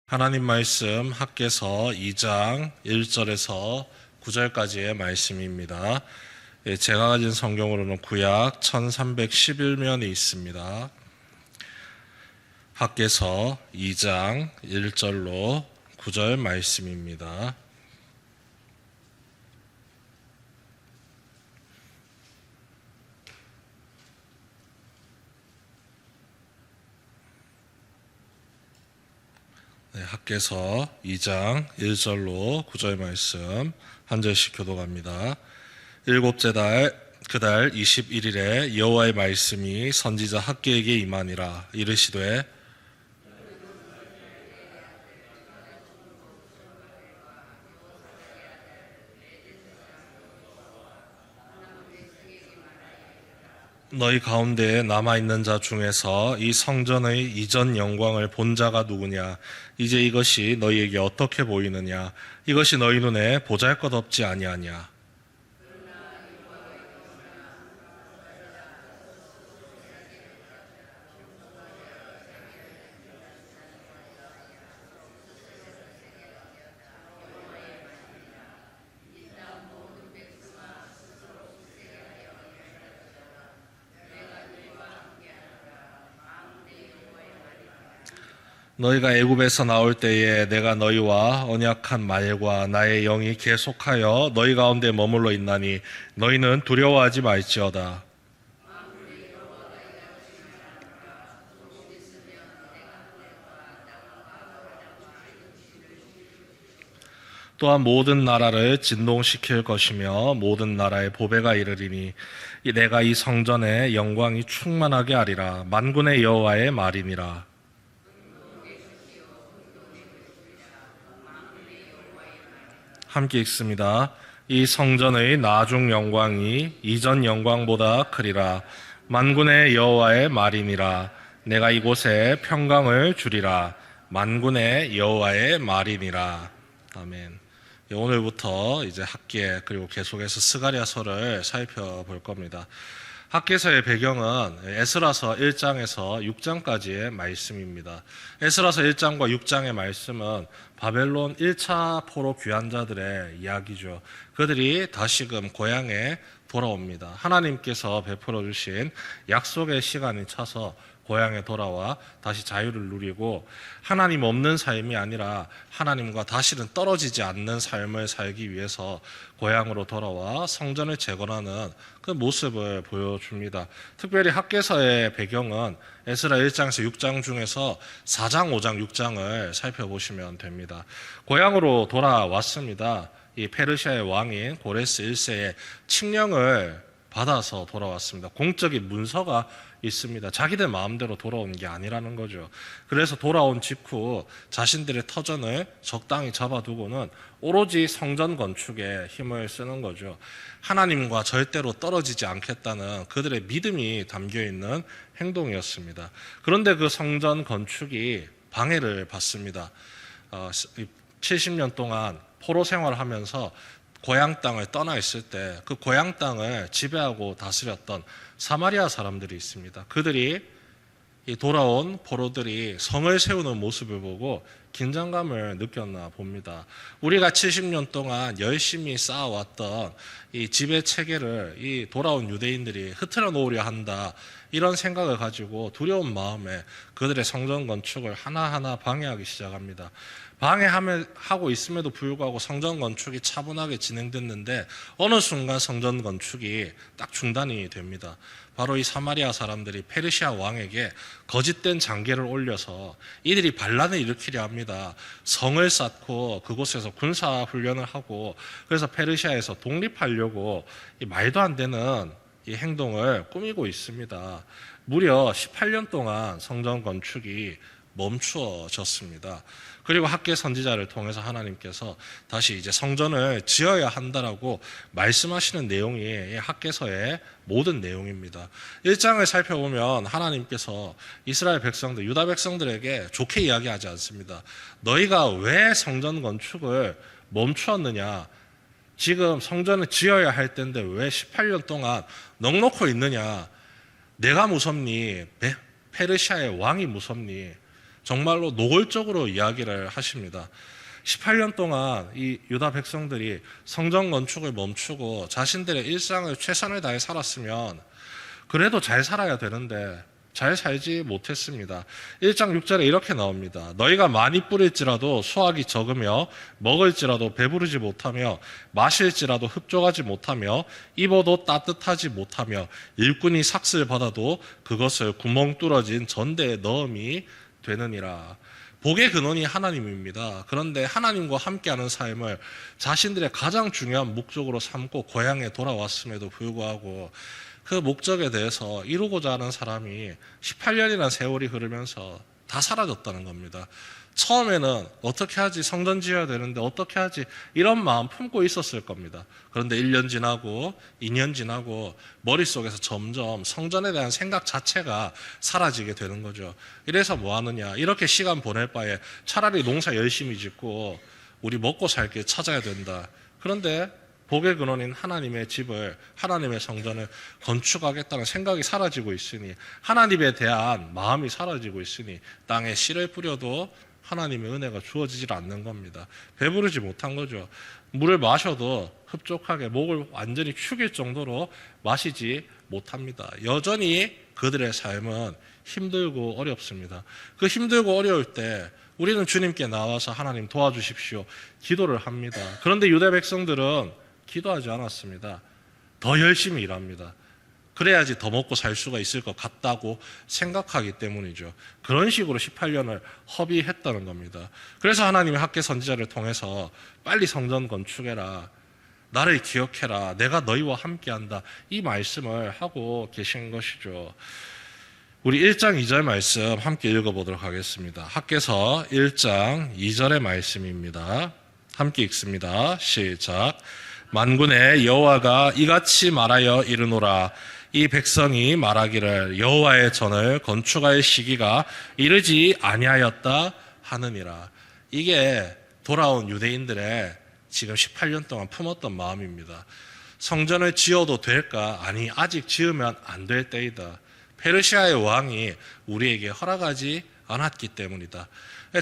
하나님 말씀 학개서 2장 1절에서 9절까지의 말씀입니다. 제가 가진 성경으로는 구약 1311면이 있습니다. 학개서 2장 1절로 9절 말씀입니다. 학개서 2장 1절로 9절 말씀 한 절씩 교독합니다. 일곱째 달 그달 21일에 여호와의 말씀이 선지자 학개에게 임하니라. 이르시되 너희 가운데에 남아있는 자 중에서 이 성전의 이전 영광을 본 자가 누구냐? 이제 이것이 너희에게 어떻게 보이느냐? 이것이 너희 눈에 보잘것없지 아니하냐? 너희가 애굽에서 나올 때에 내가 너희와 언약한 말과 나의 영이 계속하여 너희 가운데 머물러 있나니 너희는 두려워하지 말지어다. 또한 모든 나라를 진동시킬 것이며 모든 나라의 보배가 이르리니 내가 이 성전의 영광이 충만하게 하리라. 만군의 여호와의 말이니라. 함께 읽습니다. 이 성전의 나중 영광이 이전 영광보다 크리라. 만군의 여호와의 말이니라. 내가 이곳에 평강을 주리라. 만군의 여호와의 말이니라. 아멘. 오늘부터 이제 학개 그리고 계속해서 스가랴서를 살펴볼 겁니다. 학개서의 배경은 에스라서 1장에서 6장까지의 말씀입니다. 에스라서 1장과 6장의 말씀은 바벨론 1차 포로 귀환자들의 이야기죠. 그들이 다시금 고향에 돌아옵니다. 하나님께서 베풀어 주신 약속의 시간이 차서 고향에 돌아와 다시 자유를 누리고 하나님 없는 삶이 아니라 하나님과 다시는 떨어지지 않는 삶을 살기 위해서 고향으로 돌아와 성전을 재건하는 그 모습을 보여줍니다. 특별히 학개서의 배경은 에스라 1장에서 6장 중에서 4장, 5장, 6장을 살펴보시면 됩니다. 고향으로 돌아왔습니다. 이 페르시아의 왕인 고레스 1세의 칙령을 받아서 돌아왔습니다. 공적인 문서가 있습니다. 자기들 마음대로 돌아온 게 아니라는 거죠. 그래서 돌아온 직후 자신들의 터전을 적당히 잡아두고는 오로지 성전 건축에 힘을 쓰는 거죠. 하나님과 절대로 떨어지지 않겠다는 그들의 믿음이 담겨있는 행동이었습니다. 그런데 그 성전 건축이 방해를 받습니다. 70년 동안 포로 생활을 하면서 고향 땅을 떠나 있을 때 그 고향 땅을 지배하고 다스렸던 사마리아 사람들이 있습니다. 그들이 이 돌아온 포로들이 성을 세우는 모습을 보고 긴장감을 느꼈나 봅니다. 우리가 70년 동안 열심히 쌓아왔던 이 지배 체계를 이 돌아온 유대인들이 흐트러 놓으려 한다. 이런 생각을 가지고 두려운 마음에 그들의 성전 건축을 하나하나 방해하기 시작합니다. 방해하고 있음에도 불구하고 성전 건축이 차분하게 진행됐는데 어느 순간 성전 건축이 딱 중단이 됩니다. 바로 이 사마리아 사람들이 페르시아 왕에게 거짓된 장계를 올려서 이들이 반란을 일으키려 합니다. 성을 쌓고 그곳에서 군사 훈련을 하고 그래서 페르시아에서 독립하려고 이 말도 안 되는 이 행동을 꾸미고 있습니다. 무려 18년 동안 성전 건축이 멈추어졌습니다. 그리고 학개 선지자를 통해서 하나님께서 다시 이제 성전을 지어야 한다라고 말씀하시는 내용이 학개서의 모든 내용입니다. 1장을 살펴보면 하나님께서 이스라엘 백성들, 유다 백성들에게 좋게 이야기하지 않습니다. 너희가 왜 성전 건축을 멈추었느냐? 지금 성전을 지어야 할 때인데 왜 18년 동안 넋놓고 있느냐? 내가 무섭니? 페르시아의 왕이 무섭니? 정말로 노골적으로 이야기를 하십니다. 18년 동안 이 유다 백성들이 성전 건축을 멈추고 자신들의 일상을 최선을 다해 살았으면 그래도 잘 살아야 되는데 잘 살지 못했습니다. 1장 6절에 이렇게 나옵니다. 너희가 많이 뿌릴지라도 수확이 적으며 먹을지라도 배부르지 못하며 마실지라도 흡족하지 못하며 입어도 따뜻하지 못하며 일꾼이 삭슬 받아도 그것을 구멍 뚫어진 전대에 넣음이 되느니라. 복의 근원이 하나님입니다. 그런데 하나님과 함께하는 삶을 자신들의 가장 중요한 목적으로 삼고 고향에 돌아왔음에도 불구하고 그 목적에 대해서 이루고자 하는 사람이 18년이라는 세월이 흐르면서 다 사라졌다는 겁니다. 처음에는 어떻게 하지? 성전 지어야 되는데 어떻게 하지? 이런 마음 품고 있었을 겁니다. 그런데 1년 지나고 2년 지나고 머릿속에서 점점 성전에 대한 생각 자체가 사라지게 되는 거죠. 이래서 뭐 하느냐? 이렇게 시간 보낼 바에 차라리 농사 열심히 짓고 우리 먹고 살 길 찾아야 된다. 그런데 복의 근원인 하나님의 집을, 하나님의 성전을 건축하겠다는 생각이 사라지고 있으니, 하나님에 대한 마음이 사라지고 있으니 땅에 씨를 뿌려도 하나님의 은혜가 주어지질 않는 겁니다. 배부르지 못한 거죠. 물을 마셔도 흡족하게 목을 완전히 축일 정도로 마시지 못합니다. 여전히 그들의 삶은 힘들고 어렵습니다. 그 힘들고 어려울 때 우리는 주님께 나와서 하나님 도와주십시오 기도를 합니다. 그런데 유대 백성들은 기도하지 않았습니다. 더 열심히 일합니다. 그래야지 더 먹고 살 수가 있을 것 같다고 생각하기 때문이죠. 그런 식으로 18년을 허비했다는 겁니다. 그래서 하나님이 학개 선지자를 통해서 빨리 성전 건축해라, 나를 기억해라, 내가 너희와 함께한다, 이 말씀을 하고 계신 것이죠. 우리 1장 2절 말씀 함께 읽어보도록 하겠습니다. 학개서 1장 2절의 말씀입니다. 함께 읽습니다. 시작. 만군의 여호와가 이같이 말하여 이르노라. 이 백성이 말하기를 여호와의 전을 건축할 시기가 이르지 아니하였다 하느니라. 이게 돌아온 유대인들의 지금 18년 동안 품었던 마음입니다. 성전을 지어도 될까? 아니, 아직 지으면 안 될 때이다. 페르시아의 왕이 우리에게 허락하지 않았기 때문이다.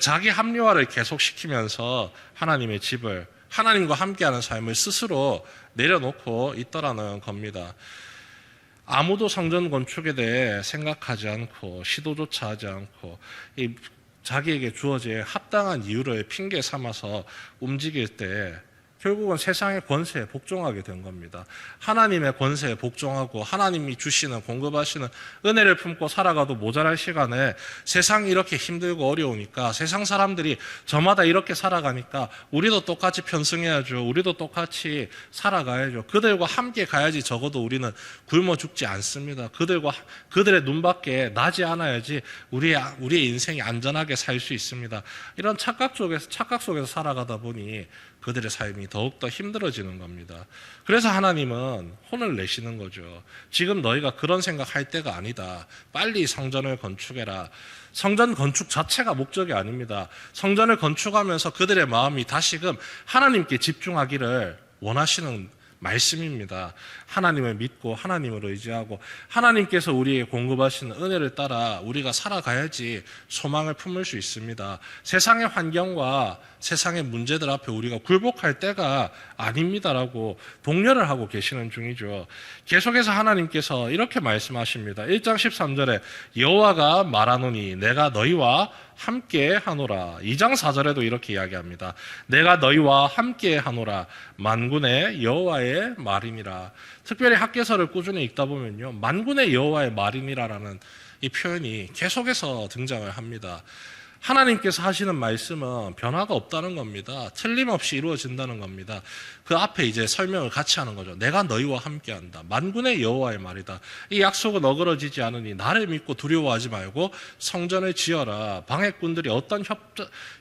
자기 합리화를 계속시키면서 하나님의 집을, 하나님과 함께하는 삶을 스스로 내려놓고 있더라는 겁니다. 아무도 성전 건축에 대해 생각하지 않고 시도조차 하지 않고 자기에게 주어질 합당한 이유를 핑계 삼아서 움직일 때 결국은 세상의 권세에 복종하게 된 겁니다. 하나님의 권세에 복종하고 하나님이 주시는, 공급하시는 은혜를 품고 살아가도 모자랄 시간에 세상이 이렇게 힘들고 어려우니까, 세상 사람들이 저마다 이렇게 살아가니까 우리도 똑같이 편승해야죠. 우리도 똑같이 살아가야죠. 그들과 함께 가야지 적어도 우리는 굶어 죽지 않습니다. 그들의 눈밖에 나지 않아야지 우리의 인생이 안전하게 살 수 있습니다. 이런 착각 속에서 살아가다 보니 그들의 삶이 더욱더 힘들어지는 겁니다. 그래서 하나님은 혼을 내시는 거죠. 지금 너희가 그런 생각할 때가 아니다. 빨리 성전을 건축해라. 성전 건축 자체가 목적이 아닙니다. 성전을 건축하면서 그들의 마음이 다시금 하나님께 집중하기를 원하시는 말씀입니다. 하나님을 믿고 하나님을 의지하고 하나님께서 우리에게 공급하시는 은혜를 따라 우리가 살아가야지 소망을 품을 수 있습니다. 세상의 환경과 세상의 문제들 앞에 우리가 굴복할 때가 아닙니다라고 독려를 하고 계시는 중이죠. 계속해서 하나님께서 이렇게 말씀하십니다. 1장 13절에 여호와가 말하노니 내가 너희와 함께 하노라. 2장 4절에도 이렇게 이야기합니다. 내가 너희와 함께 하노라. 만군의 여호와의 말이니라. 특별히 학개서를 꾸준히 읽다 보면요, 만군의 여호와의 말이니라라는 이 표현이 계속해서 등장을 합니다. 하나님께서 하시는 말씀은 변화가 없다는 겁니다. 틀림없이 이루어진다는 겁니다. 그 앞에 이제 설명을 같이 하는 거죠. 내가 너희와 함께한다. 만군의 여호와의 말이다. 이 약속은 어그러지지 않으니 나를 믿고 두려워하지 말고 성전을 지어라. 방해꾼들이 어떤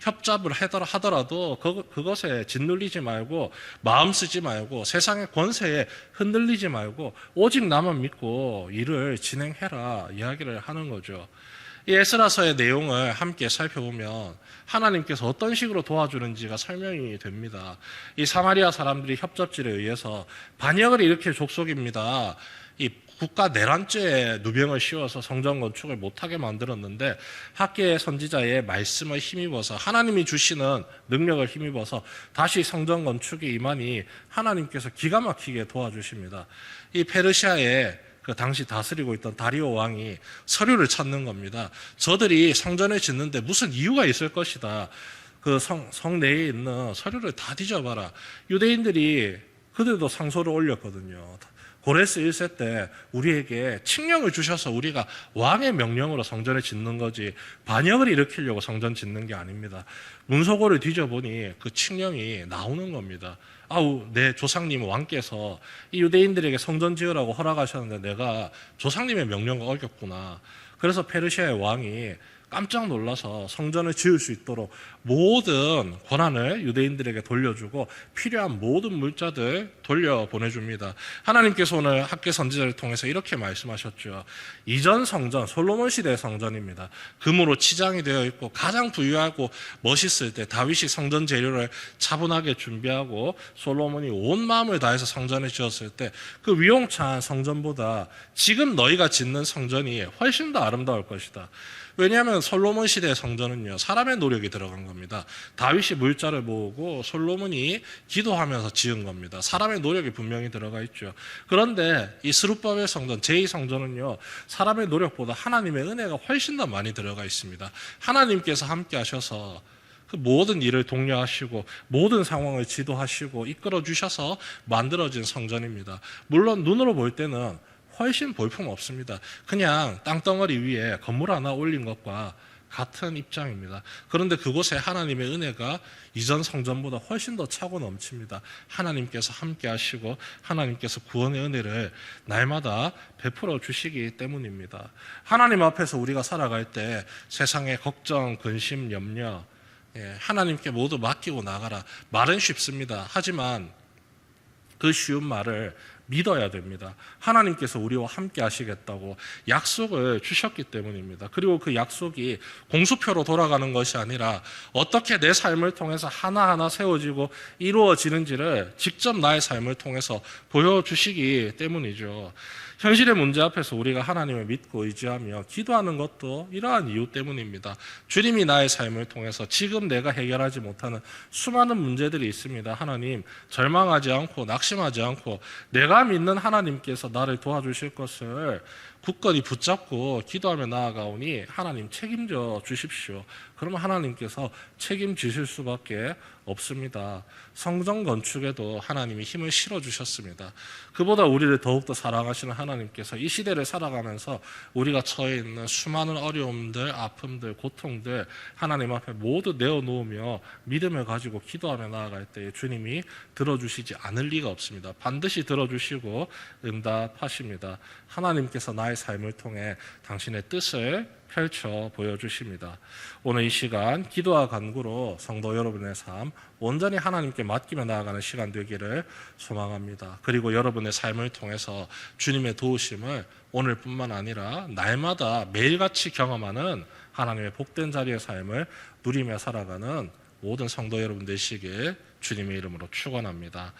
협잡을 하더라도 그것에 짓눌리지 말고 마음 쓰지 말고 세상의 권세에 흔들리지 말고 오직 나만 믿고 일을 진행해라 이야기를 하는 거죠. 이 에스라서의 내용을 함께 살펴보면 하나님께서 어떤 식으로 도와주는지가 설명이 됩니다. 이 사마리아 사람들이 협잡질에 의해서 반역을 일으킬 족속입니다. 이 국가 내란죄에 누병을 씌워서 성전 건축을 못하게 만들었는데 학계의 선지자의 말씀을 힘입어서 하나님이 주시는 능력을 힘입어서 다시 성전 건축에 임하니 하나님께서 기가 막히게 도와주십니다. 이 페르시아의 그 당시 다스리고 있던 다리오 왕이 서류를 찾는 겁니다. 저들이 성전을 짓는데 무슨 이유가 있을 것이다. 그 성 내에 있는 서류를 다 뒤져봐라. 유대인들이 그들도 상소를 올렸거든요. 고레스 1세 때 우리에게 칙령을 주셔서 우리가 왕의 명령으로 성전을 짓는 거지 반역을 일으키려고 성전 짓는 게 아닙니다. 문서고를 뒤져보니 그 칙령이 나오는 겁니다. 아우, 내 조상님 왕께서 이 유대인들에게 성전 지으라고 허락하셨는데 내가 조상님의 명령을 어겼구나. 그래서 페르시아의 왕이 깜짝 놀라서 성전을 지을 수 있도록 모든 권한을 유대인들에게 돌려주고 필요한 모든 물자들 돌려보내줍니다. 하나님께서 오늘 학계 선지자를 통해서 이렇게 말씀하셨죠. 이전 성전, 솔로몬 시대의 성전입니다. 금으로 치장이 되어 있고 가장 부유하고 멋있을 때 다윗이 성전 재료를 차분하게 준비하고 솔로몬이 온 마음을 다해서 성전을 지었을 때 그 위용찬 성전보다 지금 너희가 짓는 성전이 훨씬 더 아름다울 것이다. 왜냐하면 솔로몬 시대의 성전은요, 사람의 노력이 들어간 겁니다. 다윗이 물자를 모으고 솔로몬이 기도하면서 지은 겁니다. 사람의 노력이 분명히 들어가 있죠. 그런데 이 스룹바벨 성전, 제2성전은요, 사람의 노력보다 하나님의 은혜가 훨씬 더 많이 들어가 있습니다. 하나님께서 함께 하셔서 그 모든 일을 독려하시고 모든 상황을 지도하시고 이끌어 주셔서 만들어진 성전입니다. 물론 눈으로 볼 때는 훨씬 볼품 없습니다. 그냥 땅덩어리 위에 건물 하나 올린 것과 같은 입장입니다. 그런데 그곳에 하나님의 은혜가 이전 성전보다 훨씬 더 차고 넘칩니다. 하나님께서 함께 하시고 하나님께서 구원의 은혜를 날마다 베풀어 주시기 때문입니다. 하나님 앞에서 우리가 살아갈 때 세상의 걱정, 근심, 염려 하나님께 모두 맡기고 나가라. 말은 쉽습니다. 하지만 그 쉬운 말을 믿어야 됩니다. 하나님께서 우리와 함께 하시겠다고 약속을 주셨기 때문입니다. 그리고 그 약속이 공수표로 돌아가는 것이 아니라 어떻게 내 삶을 통해서 하나하나 세워지고 이루어지는지를 직접 나의 삶을 통해서 보여주시기 때문이죠. 현실의 문제 앞에서 우리가 하나님을 믿고 의지하며 기도하는 것도 이러한 이유 때문입니다. 주님이 나의 삶을 통해서 지금 내가 해결하지 못하는 수많은 문제들이 있습니다. 하나님, 절망하지 않고 낙심하지 않고 내가 믿는 하나님께서 나를 도와주실 것을 굳건히 붙잡고 기도하며 나아가오니 하나님 책임져 주십시오. 그러면 하나님께서 책임지실 수밖에 없습니다. 성전 건축에도 하나님이 힘을 실어주셨습니다. 그보다 우리를 더욱더 사랑하시는 하나님께서 이 시대를 살아가면서 우리가 처해 있는 수많은 어려움들, 아픔들, 고통들 하나님 앞에 모두 내어놓으며 믿음을 가지고 기도하며 나아갈 때 주님이 들어주시지 않을 리가 없습니다. 반드시 들어주시고 응답하십니다. 하나님께서 나의 삶을 통해 당신의 뜻을 펼쳐 보여주십니다. 오늘 이 시간 기도와 간구로 성도 여러분의 삶 온전히 하나님께 맡기며 나아가는 시간 되기를 소망합니다. 그리고 여러분의 삶을 통해서 주님의 도우심을 오늘뿐만 아니라 날마다 매일같이 경험하는 하나님의 복된 자리의 삶을 누리며 살아가는 모든 성도 여러분 되시길 주님의 이름으로 축원합니다.